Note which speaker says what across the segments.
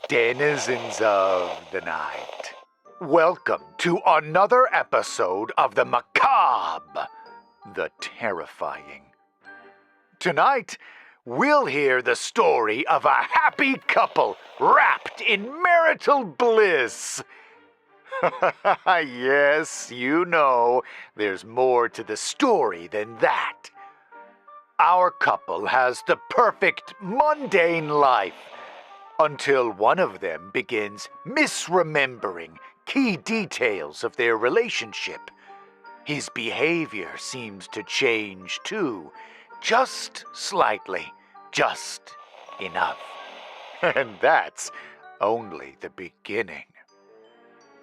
Speaker 1: denizens of the night. Welcome to another episode of the macabre, the terrifying. Tonight, we'll hear the story of a happy couple wrapped in marital bliss. Yes, you know, there's more to the story than that. Our couple has the perfect mundane life until one of them begins misremembering key details of their relationship. His behavior seems to change too, just slightly, just enough. And that's only the beginning.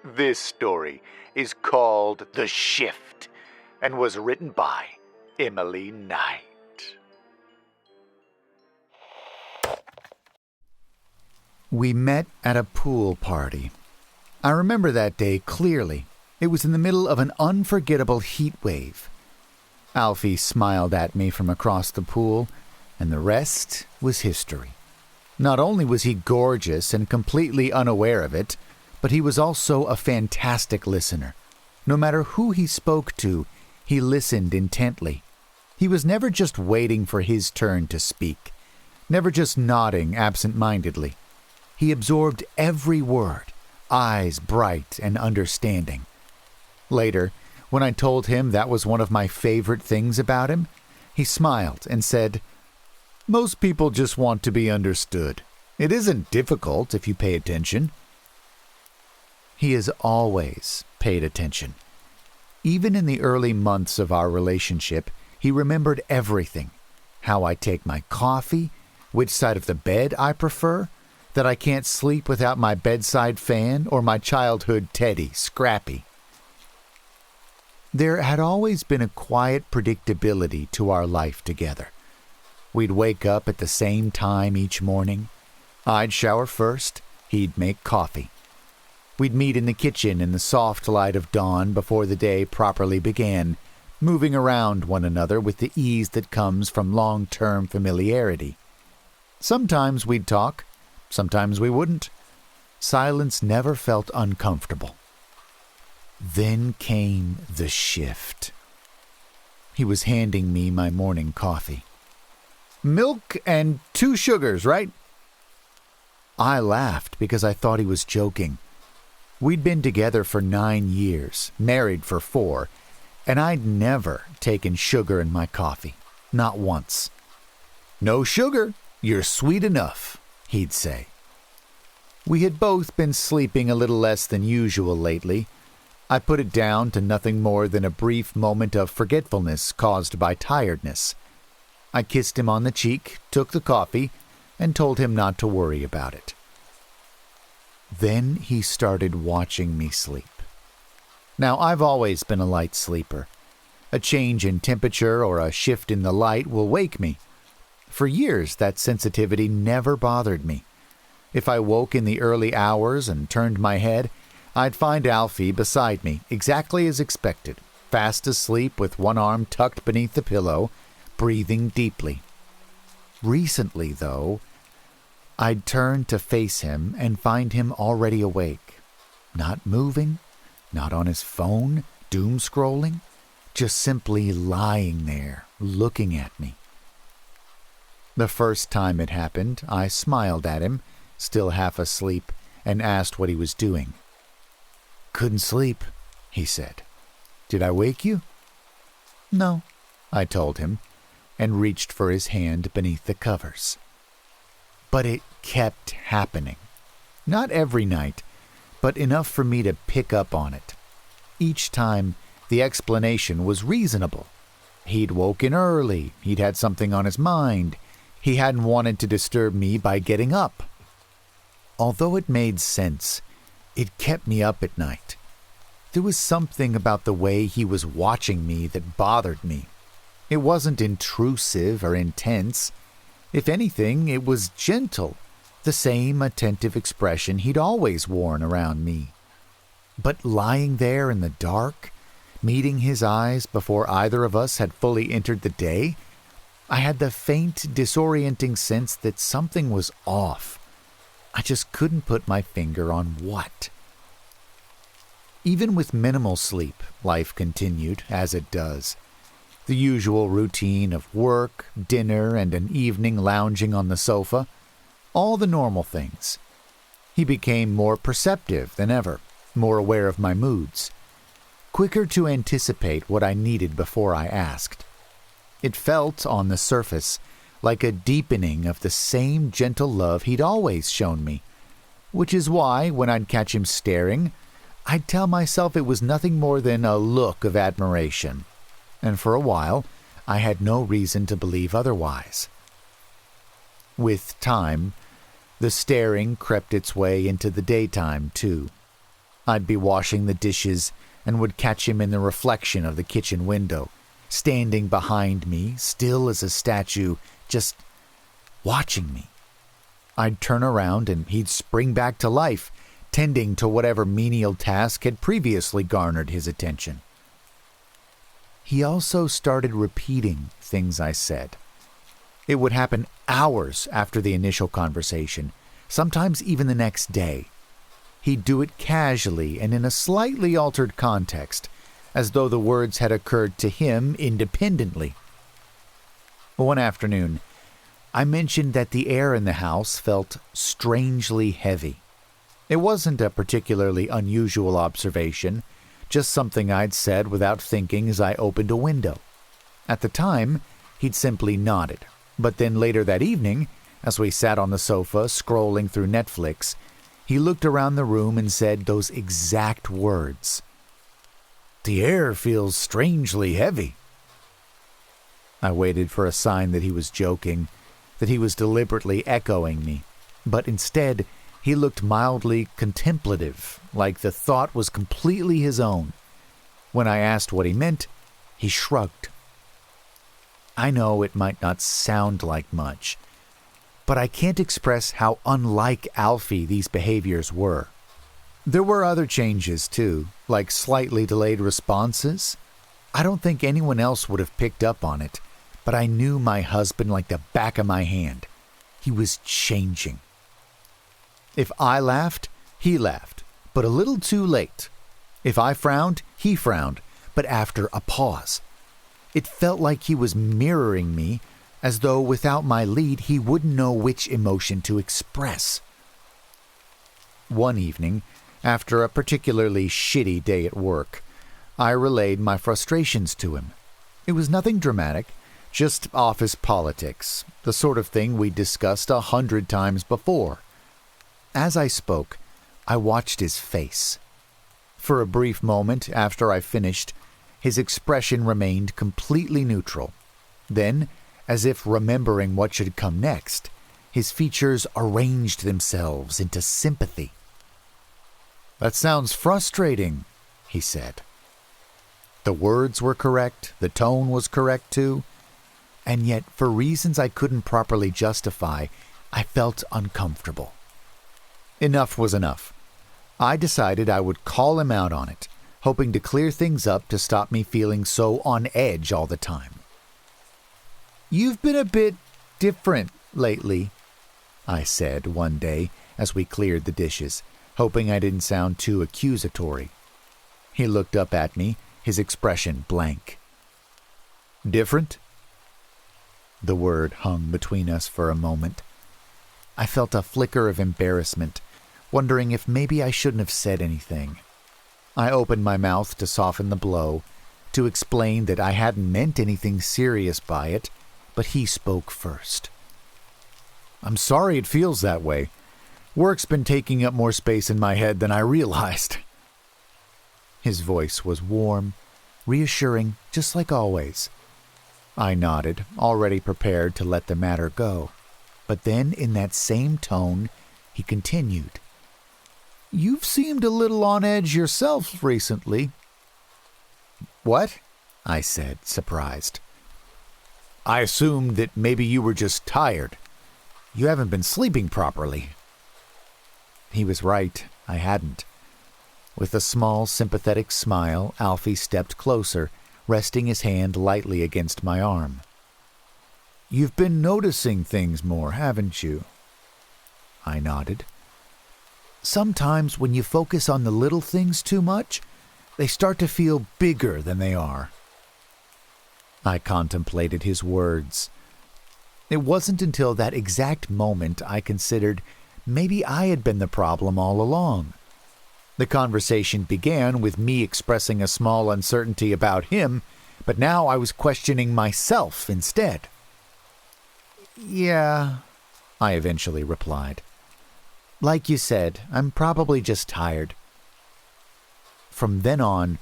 Speaker 1: This story is called The Shift and was written by Emily Knight.
Speaker 2: We met at a pool party. I remember that day clearly. It was in the middle of an unforgettable heat wave. Alfie smiled at me from across the pool, and the rest was history. Not only was he gorgeous and completely unaware of it, but he was also a fantastic listener. No matter who he spoke to, he listened intently. He was never just waiting for his turn to speak, never just nodding absent-mindedly. He absorbed every word, eyes bright and understanding. Later, when I told him that was one of my favorite things about him, he smiled and said, "Most people just want to be understood. It isn't difficult if you pay attention." He has always paid attention. Even in the early months of our relationship, he remembered everything. How I take my coffee, which side of the bed I prefer, that I can't sleep without my bedside fan or my childhood teddy, Scrappy. There had always been a quiet predictability to our life together. We'd wake up at the same time each morning. I'd shower first, he'd make coffee. We'd meet in the kitchen in the soft light of dawn before the day properly began, moving around one another with the ease that comes from long-term familiarity. Sometimes we'd talk, sometimes we wouldn't. Silence never felt uncomfortable. Then came the shift. He was handing me my morning coffee. "Milk and 2 sugars, right?" I laughed because I thought he was joking. We'd been together for 9 years, married for 4, and I'd never taken sugar in my coffee. Not once. "No sugar. You're sweet enough," he'd say. We had both been sleeping a little less than usual lately. I put it down to nothing more than a brief moment of forgetfulness caused by tiredness. I kissed him on the cheek, took the coffee, and told him not to worry about it. Then he started watching me sleep. Now, I've always been a light sleeper. A change in temperature or a shift in the light will wake me. For years, that sensitivity never bothered me. If I woke in the early hours and turned my head, I'd find Alfie beside me, exactly as expected, fast asleep with one arm tucked beneath the pillow, breathing deeply. Recently, though, I'd turn to face him and find him already awake. Not moving, not on his phone, doom scrolling, just simply lying there, looking at me. The first time it happened, I smiled at him, still half asleep, and asked what he was doing. "Couldn't sleep," he said. "Did I wake you?" "No," I told him, and reached for his hand beneath the covers. But it kept happening. Not every night, but enough for me to pick up on it. Each time, the explanation was reasonable. He'd woken early, he'd had something on his mind, he hadn't wanted to disturb me by getting up. Although it made sense, it kept me up at night. There was something about the way he was watching me that bothered me. It wasn't intrusive or intense. If anything, it was gentle, the same attentive expression he'd always worn around me. But lying there in the dark, meeting his eyes before either of us had fully entered the day, I had the faint, disorienting sense that something was off. I just couldn't put my finger on what. Even with minimal sleep, life continued as it does. The usual routine of work, dinner, and an evening lounging on the sofa. All the normal things. He became more perceptive than ever, more aware of my moods, quicker to anticipate what I needed before I asked. It felt, on the surface, like a deepening of the same gentle love he'd always shown me, which is why, when I'd catch him staring, I'd tell myself it was nothing more than a look of admiration, and for a while I had no reason to believe otherwise. With time, the staring crept its way into the daytime, too. I'd be washing the dishes and would catch him in the reflection of the kitchen window, standing behind me, still as a statue, just watching me. I'd turn around and he'd spring back to life, tending to whatever menial task had previously garnered his attention. He also started repeating things I said. It would happen hours after the initial conversation, sometimes even the next day. He'd do it casually and in a slightly altered context, as though the words had occurred to him independently. One afternoon, I mentioned that the air in the house felt strangely heavy. It wasn't a particularly unusual observation, just something I'd said without thinking as I opened a window. At the time, he'd simply nodded. But then later that evening, as we sat on the sofa scrolling through Netflix, he looked around the room and said those exact words. "The air feels strangely heavy." I waited for a sign that he was joking, that he was deliberately echoing me, but instead he looked mildly contemplative, like the thought was completely his own. When I asked what he meant, he shrugged. I know it might not sound like much, but I can't express how unlike Alfie these behaviors were. There were other changes, too, like slightly delayed responses. I don't think anyone else would have picked up on it, but I knew my husband like the back of my hand. He was changing. If I laughed, he laughed, but a little too late. If I frowned, he frowned, but after a pause. It felt like he was mirroring me, as though without my lead he wouldn't know which emotion to express. One evening, after a particularly shitty day at work, I relayed my frustrations to him. It was nothing dramatic, just office politics, the sort of thing we'd discussed 100 times before. As I spoke, I watched his face. For a brief moment after I finished, his expression remained completely neutral. Then, as if remembering what should come next, his features arranged themselves into sympathy. "That sounds frustrating," he said. The words were correct, the tone was correct too, and yet for reasons I couldn't properly justify, I felt uncomfortable. Enough was enough. I decided I would call him out on it, hoping to clear things up to stop me feeling so on edge all the time. "You've been a bit different lately," I said one day as we cleared the dishes, hoping I didn't sound too accusatory. He looked up at me, his expression blank. "Different?" The word hung between us for a moment. I felt a flicker of embarrassment, wondering if maybe I shouldn't have said anything. I opened my mouth to soften the blow, to explain that I hadn't meant anything serious by it, but he spoke first. "I'm sorry it feels that way. Work's been taking up more space in my head than I realized." His voice was warm, reassuring, just like always. I nodded, already prepared to let the matter go. But then, in that same tone, he continued. "You've seemed a little on edge yourself recently." "What?" I said, surprised. "I assumed that maybe you were just tired. You haven't been sleeping properly." He was right, I hadn't. With a small, sympathetic smile, Alfie stepped closer, resting his hand lightly against my arm. "You've been noticing things more, haven't you?" I nodded, Sometimes when you focus on the little things too much, they start to feel bigger than they are. I contemplated his words. It wasn't until that exact moment I considered maybe I had been the problem all along. The conversation began with me expressing a small uncertainty about him, but now I was questioning myself instead. "Yeah," I eventually replied. "Like you said, I'm probably just tired." From then on,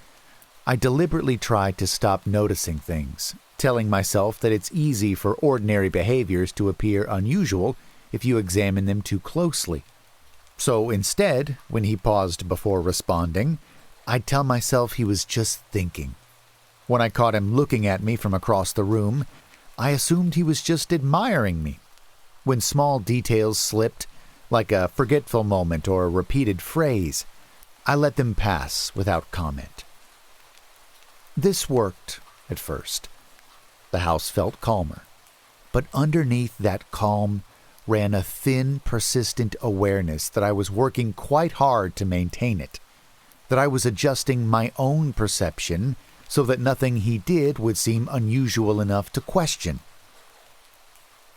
Speaker 2: I deliberately tried to stop noticing things, telling myself that it's easy for ordinary behaviors to appear unusual if you examine them too closely. So instead, when he paused before responding, I'd tell myself he was just thinking. When I caught him looking at me from across the room, I assumed he was just admiring me. When small details slipped, like a forgetful moment or a repeated phrase, I let them pass without comment. This worked at first. The house felt calmer, but underneath that calm ran a thin, persistent awareness that I was working quite hard to maintain it, that I was adjusting my own perception so that nothing he did would seem unusual enough to question.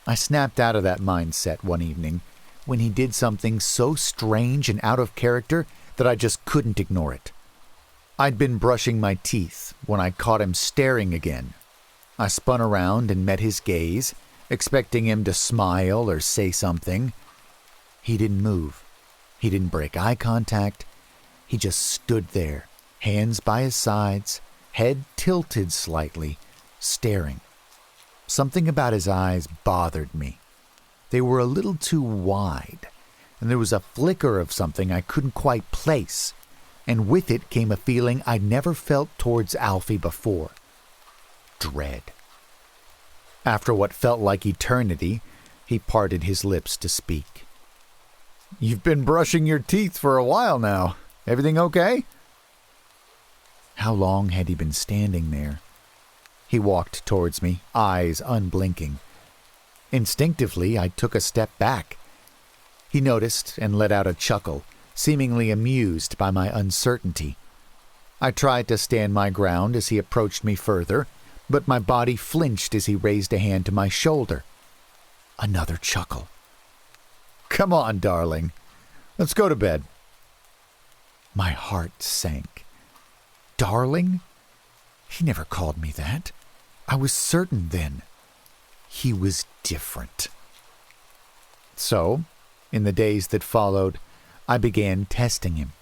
Speaker 2: I snapped out of that mindset one evening when he did something so strange and out of character that I just couldn't ignore it. I'd been brushing my teeth when I caught him staring again. I spun around and met his gaze, expecting him to smile or say something. He didn't move. He didn't break eye contact. He just stood there, hands by his sides, head tilted slightly, staring. Something about his eyes bothered me. They were a little too wide, and there was a flicker of something I couldn't quite place, and with it came a feeling I'd never felt towards Alfie before. Dread. After what felt like eternity, he parted his lips to speak. "You've been brushing your teeth for a while now. Everything okay?" How long had he been standing there? He walked towards me, eyes unblinking. Instinctively, I took a step back. He noticed and let out a chuckle, seemingly amused by my uncertainty. I tried to stand my ground as he approached me further, but my body flinched as he raised a hand to my shoulder. Another chuckle. "Come on, darling. Let's go to bed." My heart sank. Darling? He never called me that. I was certain then. He was different. So, in the days that followed, I began testing him.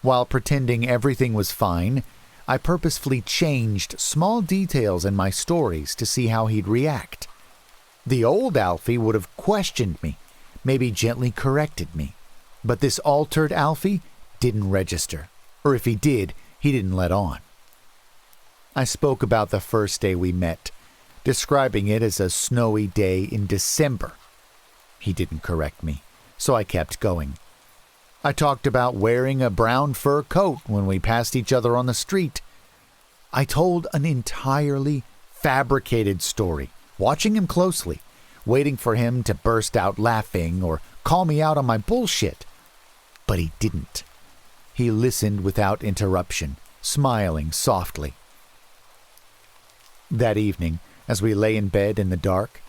Speaker 2: While pretending everything was fine, I purposefully changed small details in my stories to see how he'd react. The old Alfie would have questioned me, maybe gently corrected me. But this altered Alfie didn't register, or if he did, he didn't let on. I spoke about the first day we met, describing it as a snowy day in December. He didn't correct me, so I kept going. I talked about wearing a brown fur coat when we passed each other on the street. I told an entirely fabricated story, watching him closely, waiting for him to burst out laughing or call me out on my bullshit. But he didn't. He listened without interruption, smiling softly. That evening, as we lay in bed in the dark,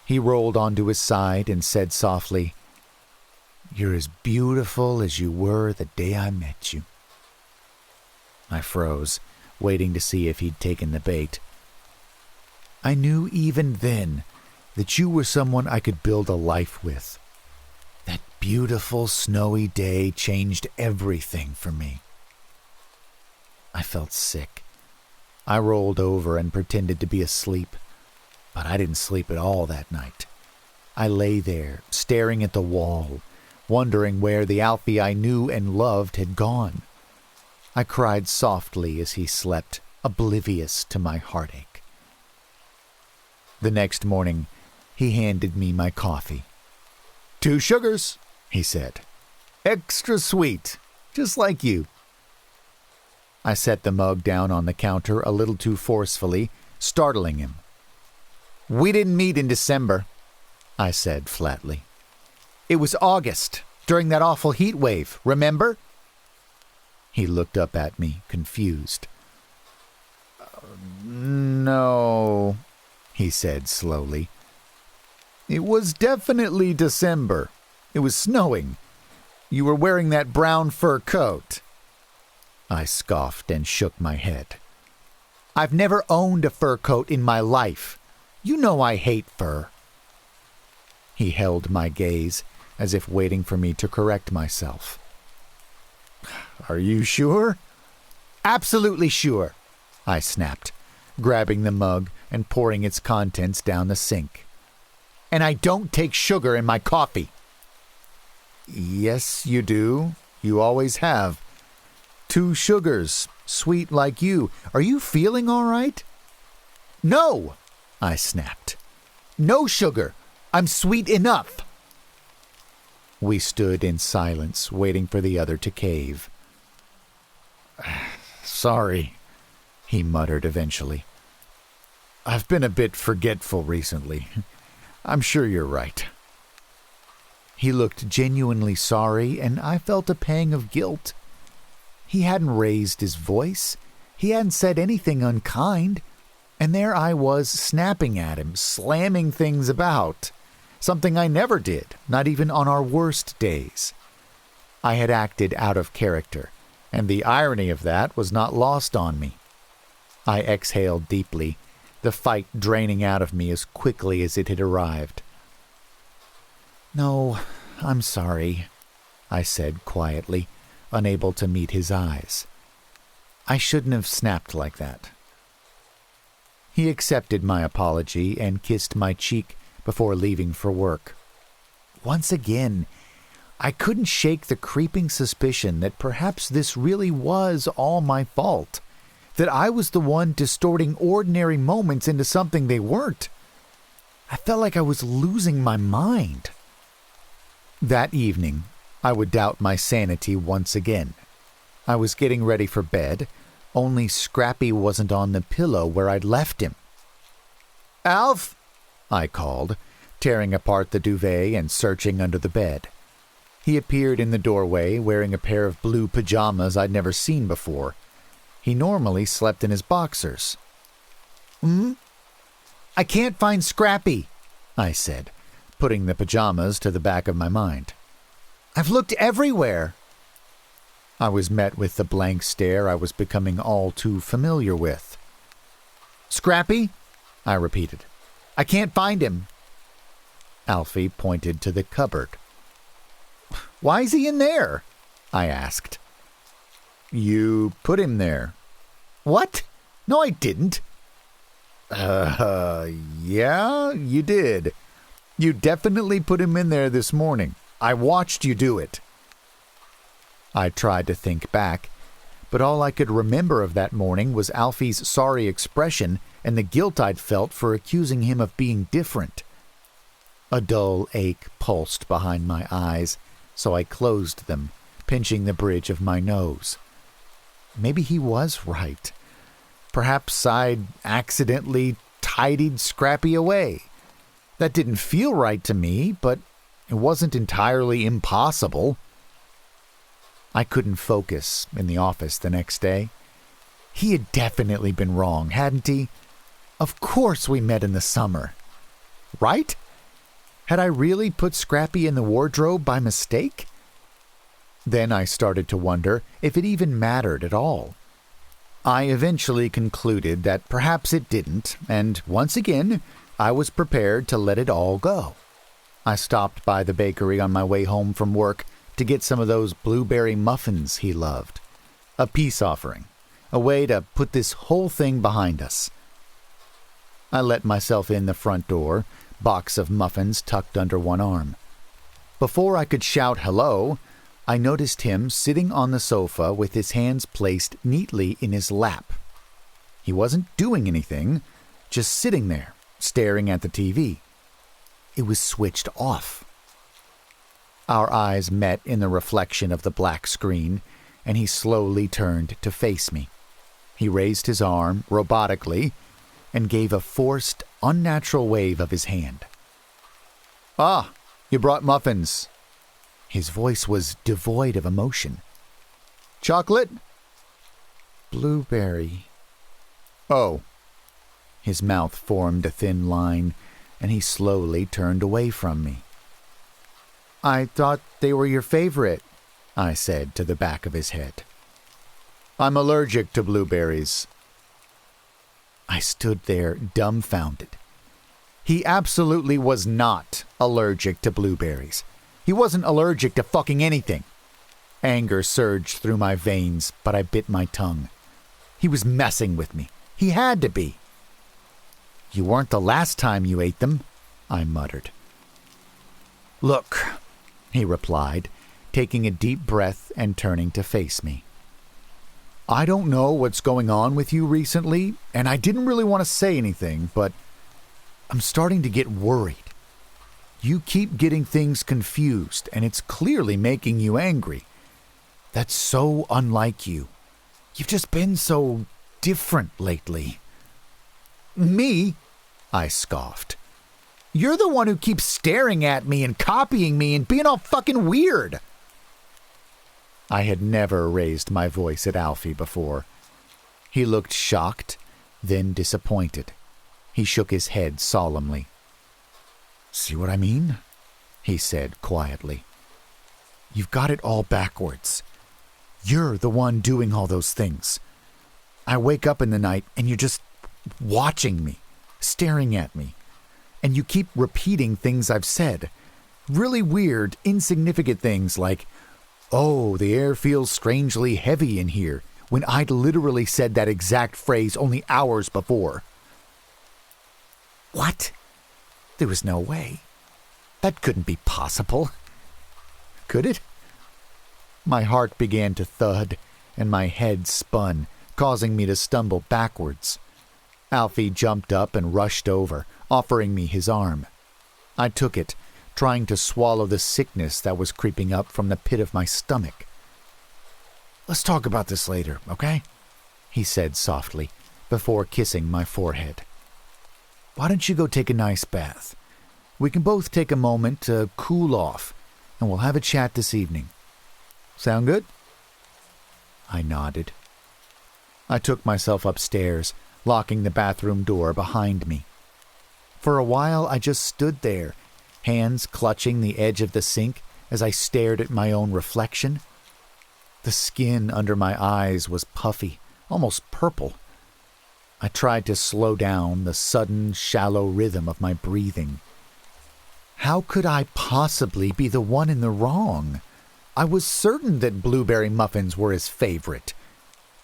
Speaker 2: he rolled onto his side and said softly, "You're as beautiful as you were the day I met you." I froze, waiting to see if he'd taken the bait. "I knew even then that you were someone I could build a life with. That beautiful snowy day changed everything for me." I felt sick. I rolled over and pretended to be asleep, but I didn't sleep at all that night. I lay there, staring at the wall, wondering where the Alfie I knew and loved had gone. I cried softly as he slept, oblivious to my heartache. The next morning, he handed me my coffee. "2 sugars," he said. "Extra sweet, just like you." I set the mug down on the counter a little too forcefully, startling him. "We didn't meet in December," I said flatly. "It was August, during that awful heat wave, remember? He looked up at me, confused. No, he said slowly. It was definitely December. It was snowing. You were wearing that brown fur coat. I scoffed and shook my head. I've never owned a fur coat in my life. You know I hate fur. He held my gaze, as if waiting for me to correct myself. Are you sure? Absolutely sure, I snapped, grabbing the mug and pouring its contents down the sink. And I don't take sugar in my coffee. Yes, you do. You always have. 2 sugars, sweet like you. Are you feeling all right? No, I snapped. No sugar. I'm sweet enough. We stood in silence, waiting for the other to cave. Sorry, he muttered eventually. I've been a bit forgetful recently. I'm sure you're right. He looked genuinely sorry, and I felt a pang of guilt. He hadn't raised his voice. He hadn't said anything unkind. And there I was snapping at him, slamming things about. Something I never did, not even on our worst days. I had acted out of character, and the irony of that was not lost on me. I exhaled deeply, the fight draining out of me as quickly as it had arrived. No, I'm sorry, I said quietly, unable to meet his eyes. I shouldn't have snapped like that. He accepted my apology and kissed my cheek before leaving for work. Once again, I couldn't shake the creeping suspicion that perhaps this really was all my fault, that I was the one distorting ordinary moments into something they weren't. I felt like I was losing my mind. That evening, I would doubt my sanity once again. I was getting ready for bed, only Scrappy wasn't on the pillow where I'd left him. Alf, I called, tearing apart the duvet and searching under the bed. He appeared in the doorway wearing a pair of blue pajamas I'd never seen before. He normally slept in his boxers. I can't find Scrappy, I said, putting the pajamas to the back of my mind. I've looked everywhere. I was met with the blank stare I was becoming all too familiar with. Scrappy? I repeated. I can't find him. Alfie pointed to the cupboard. Why is he in there? I asked. You put him there. What? No, I didn't. Yeah, you did. You definitely put him in there this morning. I watched you do it. I tried to think back, but all I could remember of that morning was Alfie's sorry expression and the guilt I'd felt for accusing him of being different. A dull ache pulsed behind my eyes, so I closed them, pinching the bridge of my nose. Maybe he was right. Perhaps I'd accidentally tidied Scrappy away. That didn't feel right to me, but it wasn't entirely impossible. I couldn't focus in the office the next day. He had definitely been wrong, hadn't he? Of course we met in the summer. Right? Had I really put Scrappy in the wardrobe by mistake? Then I started to wonder if it even mattered at all. I eventually concluded that perhaps it didn't, and once again, I was prepared to let it all go. I stopped by the bakery on my way home from work to get some of those blueberry muffins he loved. A peace offering, a way to put this whole thing behind us. I let myself in the front door, box of muffins tucked under one arm. Before I could shout hello, I noticed him sitting on the sofa with his hands placed neatly in his lap. He wasn't doing anything, just sitting there, staring at the TV. It was switched off. Our eyes met in the reflection of the black screen, and he slowly turned to face me. He raised his arm robotically and gave a forced, unnatural wave of his hand. Ah, you brought muffins. His voice was devoid of emotion. "Chocolate?" "Blueberry." "Oh." His mouth formed a thin line, and he slowly turned away from me. "I thought they were your favorite," I said to the back of his head. "I'm allergic to blueberries." I stood there dumbfounded. He absolutely was not allergic to blueberries. He wasn't allergic to fucking anything. Anger surged through my veins, but I bit my tongue. He was messing with me. He had to be. "You weren't the last time you ate them," I muttered. "Look," he replied, taking a deep breath and turning to face me. "I don't know what's going on with you recently, and I didn't really want to say anything, but I'm starting to get worried. You keep getting things confused, and it's clearly making you angry. That's so unlike you. You've just been so different lately." "Me?" I scoffed. "You're the one who keeps staring at me and copying me and being all fucking weird." I had never raised my voice at Alfie before. He looked shocked, then disappointed. He shook his head solemnly. "See what I mean?" he said quietly. "You've got it all backwards. You're the one doing all those things. I wake up in the night and you're just watching me, staring at me, and you keep repeating things I've said. Really weird, insignificant things like, 'Oh, the air feels strangely heavy in here,' when I'd literally said that exact phrase only hours before." "What? There was no way. That couldn't be possible. Could it?" My heart began to thud, and my head spun, causing me to stumble backwards. Alfie jumped up and rushed over, offering me his arm. I took it, trying to swallow the sickness that was creeping up from the pit of my stomach. "Let's talk about this later, okay?" he said softly, before kissing my forehead. "Why don't you go take a nice bath? We can both take a moment to cool off, and we'll have a chat this evening. Sound good?" I nodded. I took myself upstairs, locking the bathroom door behind me. For a while I just stood there, hands clutching the edge of the sink as I stared at my own reflection. The skin under my eyes was puffy, almost purple. I tried to slow down the sudden, shallow rhythm of my breathing. How could I possibly be the one in the wrong? I was certain that blueberry muffins were his favorite.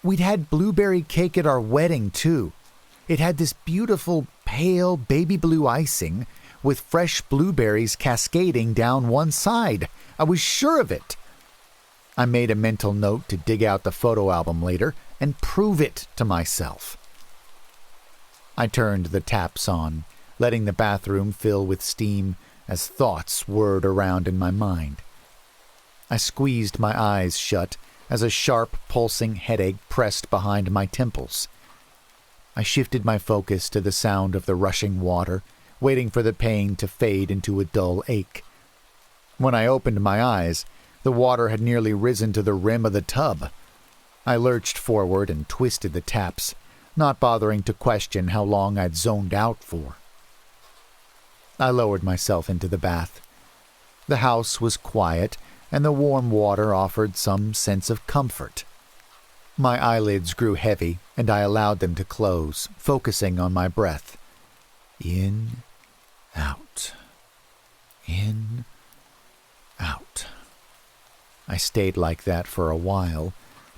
Speaker 2: We'd had blueberry cake at our wedding, too. It had this beautiful, pale, baby blue icing with fresh blueberries cascading down one side. I was sure of it. I made a mental note to dig out the photo album later and prove it to myself. I turned the taps on, letting the bathroom fill with steam as thoughts whirred around in my mind. I squeezed my eyes shut as a sharp, pulsing headache pressed behind my temples. I shifted my focus to the sound of the rushing water, waiting for the pain to fade into a dull ache. When I opened my eyes, the water had nearly risen to the rim of the tub. I lurched forward and twisted the taps, not bothering to question how long I'd zoned out for. I lowered myself into the bath. The house was quiet, and the warm water offered some sense of comfort. My eyelids grew heavy, and I allowed them to close, focusing on my breath. In, out. In, out. I stayed like that for a while,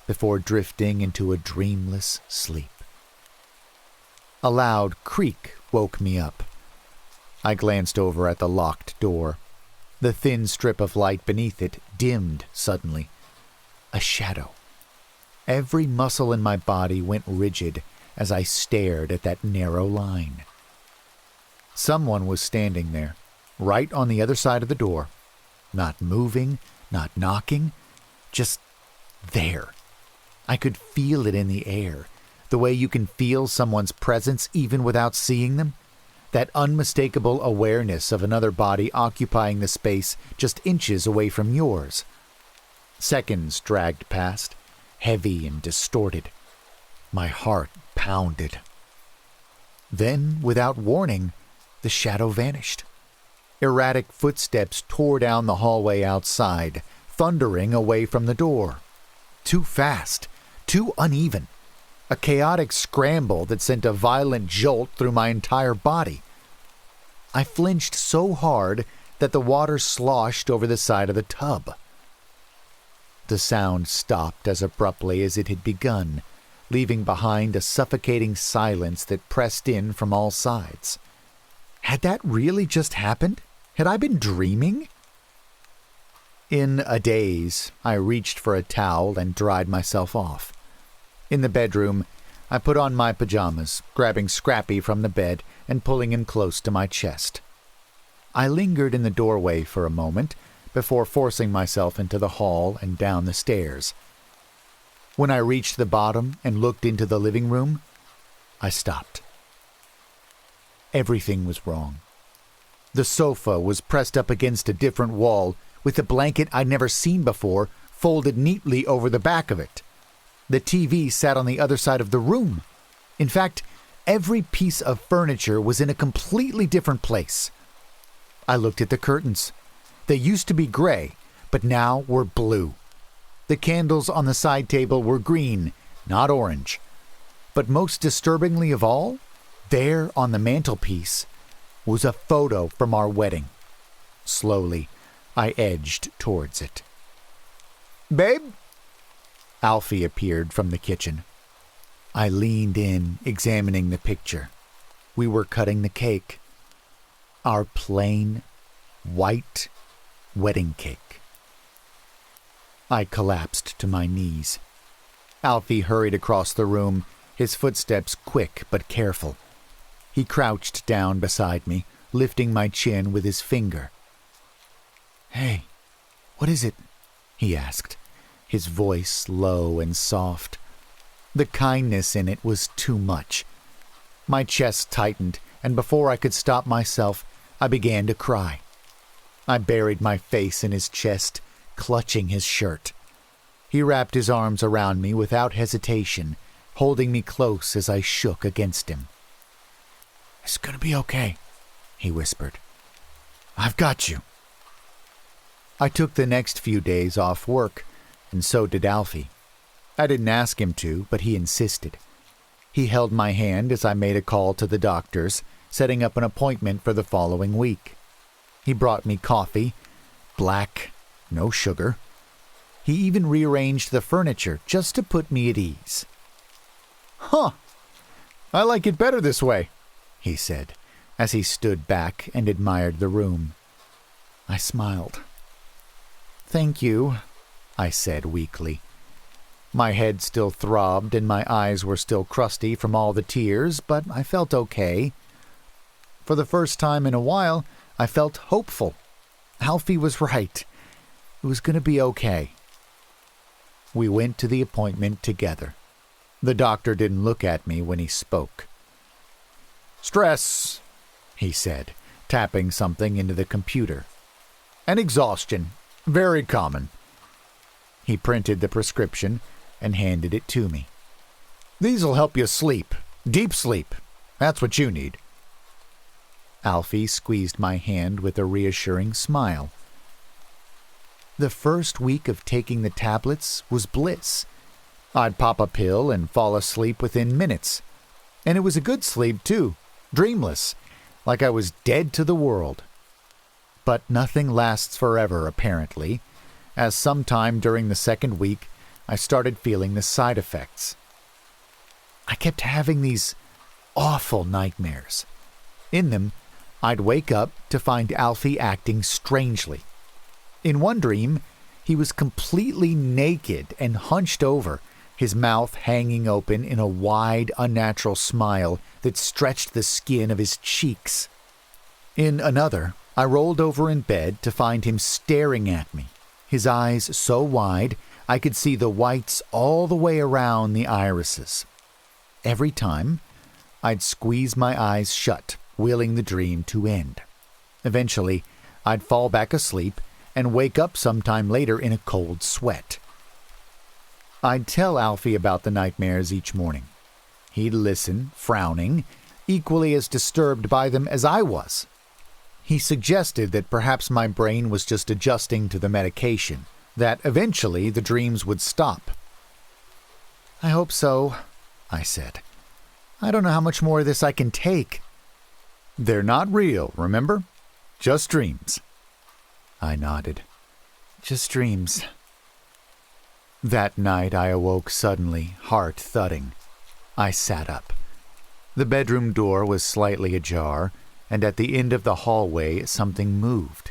Speaker 2: before drifting into a dreamless sleep. A loud creak woke me up. I glanced over at the locked door. The thin strip of light beneath it dimmed suddenly. A shadow. Every muscle in my body went rigid as I stared at that narrow line. Someone was standing there, right on the other side of the door. Not moving, not knocking, just there. I could feel it in the air, the way you can feel someone's presence even without seeing them. that unmistakable awareness of another body occupying the space just inches away from yours. Seconds dragged past, heavy and distorted. My heart pounded. Then, without warning, the shadow vanished. Erratic footsteps tore down the hallway outside, thundering away from the door. Too fast, too uneven. A chaotic scramble that sent a violent jolt through my entire body. I flinched so hard that the water sloshed over the side of the tub. The sound stopped as abruptly as it had begun, leaving behind a suffocating silence that pressed in from all sides. Had that really just happened? Had I been dreaming? In a daze, I reached for a towel and dried myself off. In the bedroom, I put on my pajamas, grabbing Scrappy from the bed and pulling him close to my chest. I lingered in the doorway for a moment before forcing myself into the hall and down the stairs. When I reached the bottom and looked into the living room, I stopped. Everything was wrong. The sofa was pressed up against a different wall, with a blanket I'd never seen before folded neatly over the back of it. The TV sat on the other side of the room. In fact, every piece of furniture was in a completely different place. I looked at the curtains. They used to be gray, but now were blue. The candles on the side table were green, not orange. But most disturbingly of all, there on the mantelpiece was a photo from our wedding. Slowly, I edged towards it. "Babe?" Alfie appeared from the kitchen. I leaned in, examining the picture. We were cutting the cake. Our plain, white wedding cake. I collapsed to my knees. Alfie hurried across the room, his footsteps quick but careful. He crouched down beside me, lifting my chin with his finger. "Hey, what is it?" he asked, his voice low and soft. The kindness in it was too much. My chest tightened, and before I could stop myself, I began to cry. I buried my face in his chest, clutching his shirt. He wrapped his arms around me without hesitation, holding me close as I shook against him. "It's gonna be okay," he whispered. "I've got you." I took the next few days off work, and so did Alfie. I didn't ask him to, but he insisted. He held my hand as I made a call to the doctors, setting up an appointment for the following week. He brought me coffee, black, no sugar. He even rearranged the furniture just to put me at ease. "Huh, I like it better this way," he said, as he stood back and admired the room. I smiled. "Thank you," I said weakly. My head still throbbed and my eyes were still crusty from all the tears, but I felt okay. For the first time in a while, I felt hopeful. Alfie was right. It was going to be okay. We went to the appointment together. The doctor didn't look at me when he spoke. "Stress," he said, tapping something into the computer. "And exhaustion. Very common." He printed the prescription and handed it to me. "These'll help you sleep. Deep sleep. That's what you need." Alfie squeezed my hand with a reassuring smile. The first week of taking the tablets was bliss. I'd pop a pill and fall asleep within minutes. And it was a good sleep, too. Dreamless. Like I was dead to the world. But nothing lasts forever, apparently, as sometime during the second week, I started feeling the side effects. I kept having these awful nightmares. In them, I'd wake up to find Alfie acting strangely. In one dream, he was completely naked and hunched over, his mouth hanging open in a wide, unnatural smile that stretched the skin of his cheeks. In another, I rolled over in bed to find him staring at me, his eyes so wide I could see the whites all the way around the irises. Every time, I'd squeeze my eyes shut willing the dream to end. Eventually, I'd fall back asleep and wake up sometime later in a cold sweat. I'd tell Alfie about the nightmares each morning. He'd listen, frowning, equally as disturbed by them as I was. He suggested that perhaps my brain was just adjusting to the medication, that eventually the dreams would stop. "I hope so," I said. "I don't know how much more of this I can take." "They're not real, remember? Just dreams." I nodded. "Just dreams." That night I awoke suddenly, heart thudding. I sat up. The bedroom door was slightly ajar, and at the end of the hallway something moved.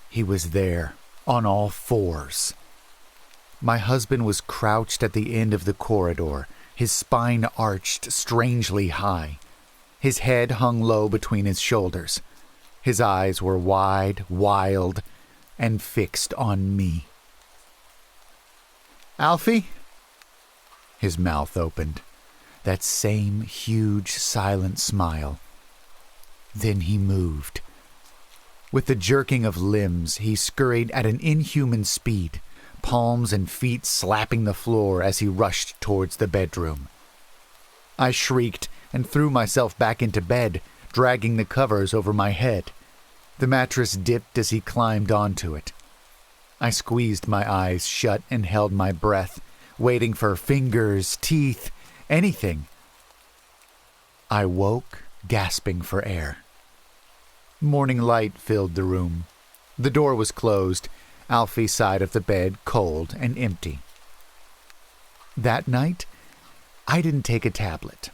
Speaker 2: He was there, on all fours. My husband was crouched at the end of the corridor, his spine arched strangely high. His head hung low between his shoulders. His eyes were wide, wild, and fixed on me. "Alfie?" His mouth opened. That same huge, silent smile. Then he moved. With the jerking of limbs, he scurried at an inhuman speed, palms and feet slapping the floor as he rushed towards the bedroom. I shrieked and threw myself back into bed, dragging the covers over my head. The mattress dipped as he climbed onto it. I squeezed my eyes shut and held my breath, waiting for fingers, teeth, anything. I woke, gasping for air. Morning light filled the room. The door was closed, Alfie's side of the bed cold and empty. That night, I didn't take a tablet.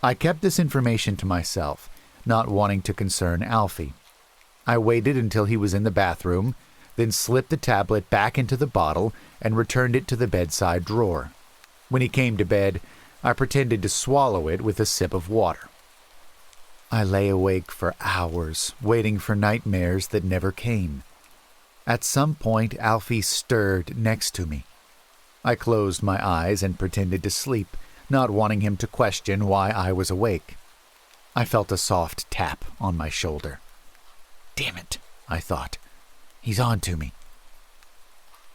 Speaker 2: I kept this information to myself, not wanting to concern Alfie. I waited until he was in the bathroom, then slipped the tablet back into the bottle and returned it to the bedside drawer. When he came to bed, I pretended to swallow it with a sip of water. I lay awake for hours, waiting for nightmares that never came. At some point, Alfie stirred next to me. I closed my eyes and pretended to sleep, not wanting him to question why I was awake. I felt a soft tap on my shoulder. "Damn it," I thought. "He's on to me."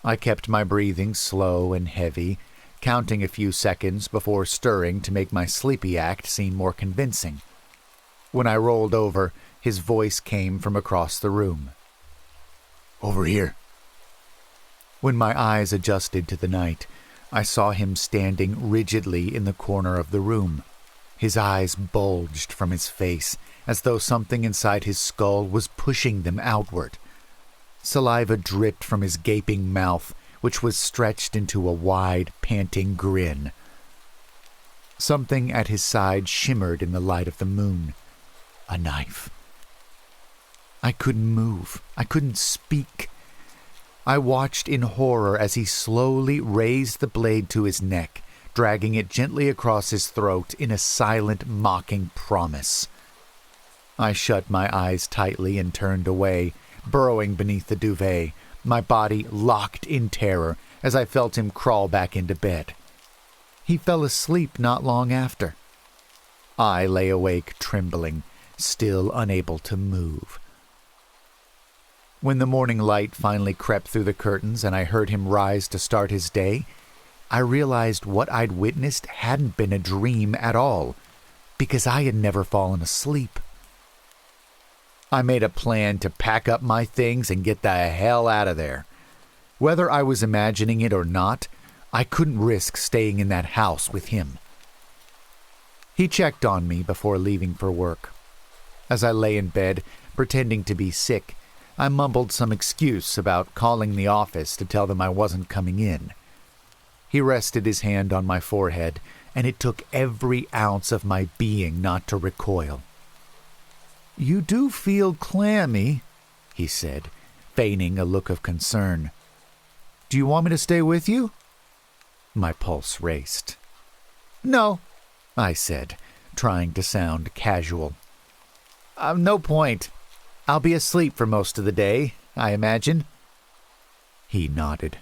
Speaker 2: I kept my breathing slow and heavy, counting a few seconds before stirring to make my sleepy act seem more convincing. When I rolled over, his voice came from across the room. "Over here." When my eyes adjusted to the night, I saw him standing rigidly in the corner of the room. His eyes bulged from his face, as though something inside his skull was pushing them outward. Saliva dripped from his gaping mouth, which was stretched into a wide, panting grin. Something at his side shimmered in the light of the moon. A knife. I couldn't move. I couldn't speak. I watched in horror as he slowly raised the blade to his neck, dragging it gently across his throat in a silent, mocking promise. I shut my eyes tightly and turned away, burrowing beneath the duvet, my body locked in terror as I felt him crawl back into bed. He fell asleep not long after. I lay awake, trembling, still unable to move. When the morning light finally crept through the curtains and I heard him rise to start his day, I realized what I'd witnessed hadn't been a dream at all, because I had never fallen asleep. I made a plan to pack up my things and get the hell out of there. Whether I was imagining it or not, I couldn't risk staying in that house with him. He checked on me before leaving for work. As I lay in bed, pretending to be sick, I mumbled some excuse about calling the office to tell them I wasn't coming in. He rested his hand on my forehead, and it took every ounce of my being not to recoil. "You do feel clammy," he said, feigning a look of concern. "Do you want me to stay with you?" My pulse raced. "No," I said, trying to sound casual. No point. I'll be asleep for most of the day, I imagine." He nodded.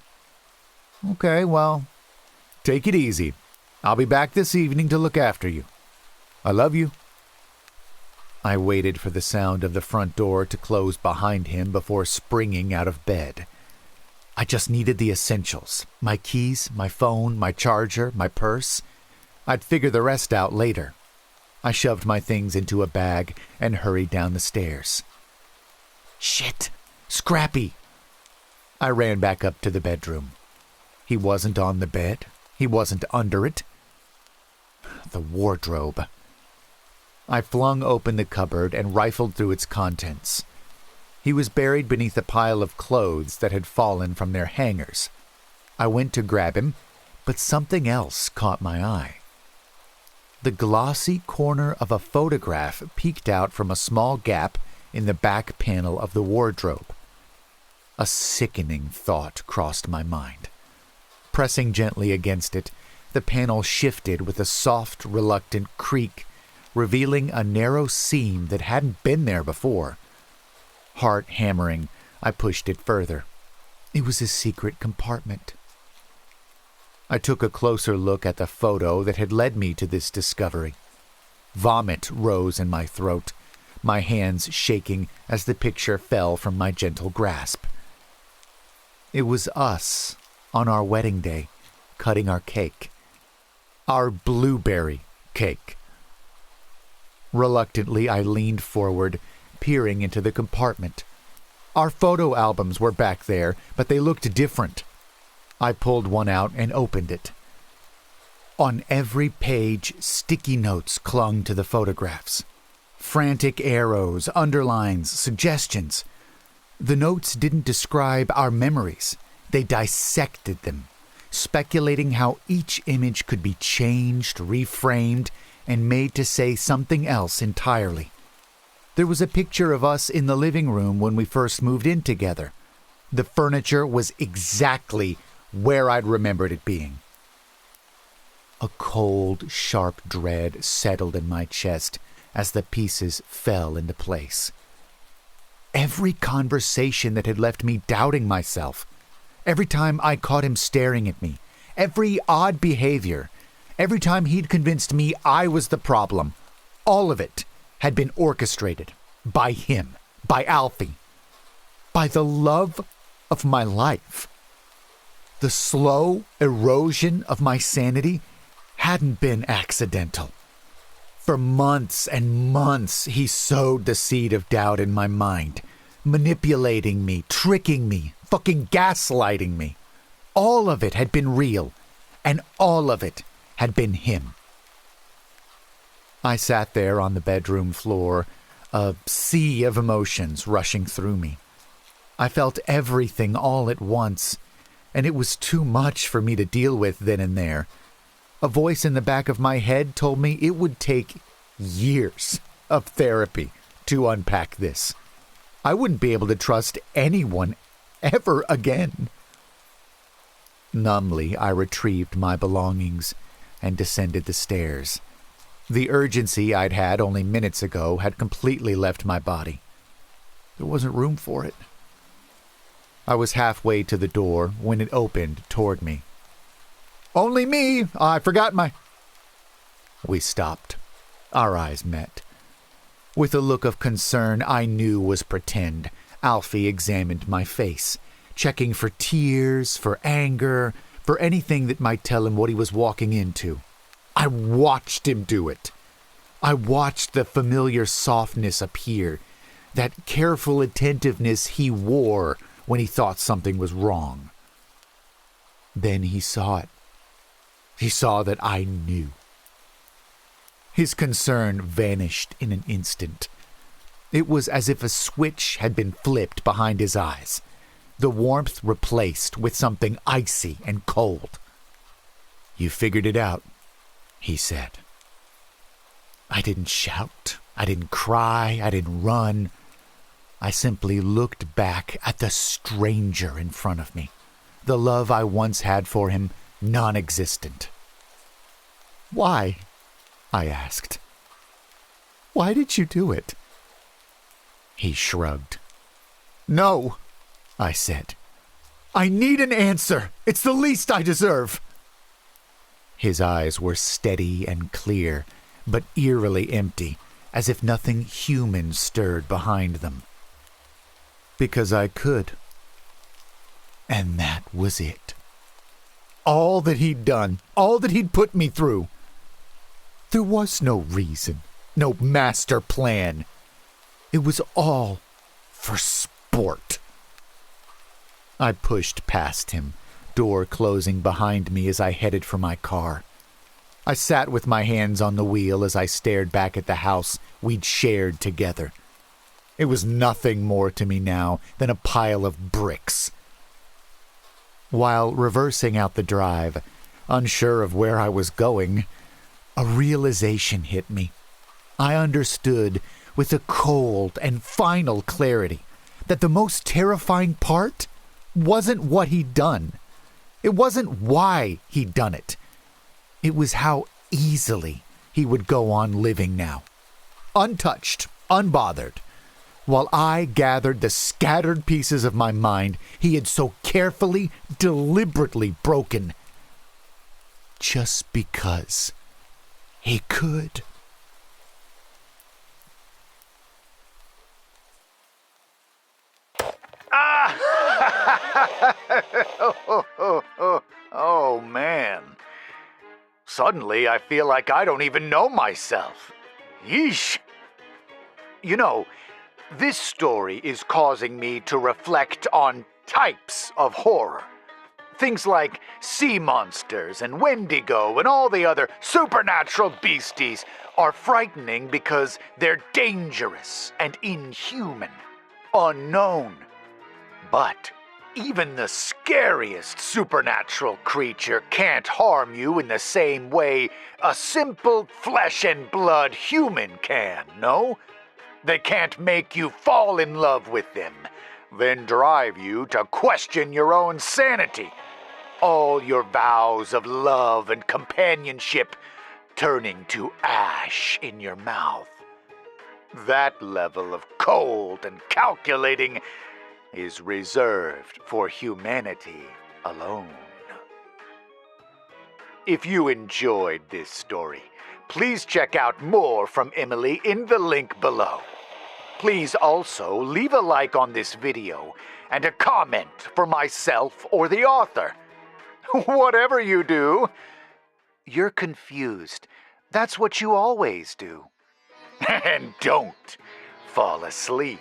Speaker 2: "Okay, well, take it easy. I'll be back this evening to look after you. I love you." I waited for the sound of the front door to close behind him before springing out of bed. I just needed the essentials. My keys, my phone, my charger, my purse. I'd figure the rest out later. I shoved my things into a bag and hurried down the stairs. Shit! Scrappy! I ran back up to the bedroom. He wasn't on the bed. He wasn't under it. The wardrobe. I flung open the cupboard and rifled through its contents. He was buried beneath a pile of clothes that had fallen from their hangers. I went to grab him, but something else caught my eye. The glossy corner of a photograph peeked out from a small gap in the back panel of the wardrobe. A sickening thought crossed my mind. Pressing gently against it, the panel shifted with a soft, reluctant creak, revealing a narrow seam that hadn't been there before. Heart hammering, I pushed it further. It was a secret compartment. I took a closer look at the photo that had led me to this discovery. Vomit rose in my throat, my hands shaking as the picture fell from my gentle grasp. It was us, on our wedding day, cutting our cake. Our blueberry cake. Reluctantly, I leaned forward, peering into the compartment. Our photo albums were back there, but they looked different. I pulled one out and opened it. On every page, sticky notes clung to the photographs. Frantic arrows, underlines, suggestions. The notes didn't describe our memories. They dissected them, speculating how each image could be changed, reframed, and made to say something else entirely. There was a picture of us in the living room when we first moved in together. The furniture was exactly where I'd remembered it being. A cold, sharp dread settled in my chest as the pieces fell into place. Every conversation that had left me doubting myself, every time I caught him staring at me, every odd behavior, every time he'd convinced me I was the problem, all of it had been orchestrated by him, by Alfie, by the love of my life. The slow erosion of my sanity hadn't been accidental. For months and months, he sowed the seed of doubt in my mind, manipulating me, tricking me, fucking gaslighting me. All of it had been real, and all of it had been him. I sat there on the bedroom floor, a sea of emotions rushing through me. I felt everything all at once, and it was too much for me to deal with then and there. A voice in the back of my head told me it would take years of therapy to unpack this. I wouldn't be able to trust anyone ever again. Numbly, I retrieved my belongings and descended the stairs. The urgency I'd had only minutes ago had completely left my body. There wasn't room for it. I was halfway to the door when it opened toward me. "Only me! I forgot my—" We stopped. Our eyes met. With a look of concern I knew was pretend, Alfie examined my face, checking for tears, for anger, for anything that might tell him what he was walking into. I watched him do it. I watched the familiar softness appear, that careful attentiveness he wore when he thought something was wrong. Then he saw it. He saw that I knew. His concern vanished in an instant. It was as if a switch had been flipped behind his eyes, the warmth replaced with something icy and cold. "You figured it out," he said. I didn't shout. I didn't cry. I didn't run. I simply looked back at the stranger in front of me, the love I once had for him non-existent. "Why?" I asked. "Why did you do it?" He shrugged. "No," I said. "I need an answer. It's the least I deserve." His eyes were steady and clear, but eerily empty, as if nothing human stirred behind them. Because I could. And that was it. All that he'd done, all that he'd put me through. There was no reason, no master plan. It was all for sport. I pushed past him, door closing behind me as I headed for my car. I sat with my hands on the wheel as I stared back at the house we'd shared together. It was nothing more to me now than a pile of bricks. While reversing out the drive, unsure of where I was going, a realization hit me. I understood with a cold and final clarity that the most terrifying part wasn't what he'd done. It wasn't why he'd done it. It was how easily he would go on living now. Untouched, unbothered, while I gathered the scattered pieces of my mind he had so carefully, deliberately broken. Just because he could.
Speaker 1: Oh, man. Suddenly, I feel like I don't even know myself. Yeesh. You know, this story is causing me to reflect on types of horror. Things like sea monsters and Wendigo and all the other supernatural beasties are frightening because they're dangerous and inhuman, unknown. But even the scariest supernatural creature can't harm you in the same way a simple flesh and blood human can, no? They can't make you fall in love with them, then drive you to question your own sanity. All your vows of love and companionship turning to ash in your mouth. That level of cold and calculating is reserved for humanity alone. If you enjoyed this story, please check out more from Emily in the link below. Please also leave a like on this video and a comment for myself or the author. Whatever you do, you're confused. That's what you always do. And don't fall asleep.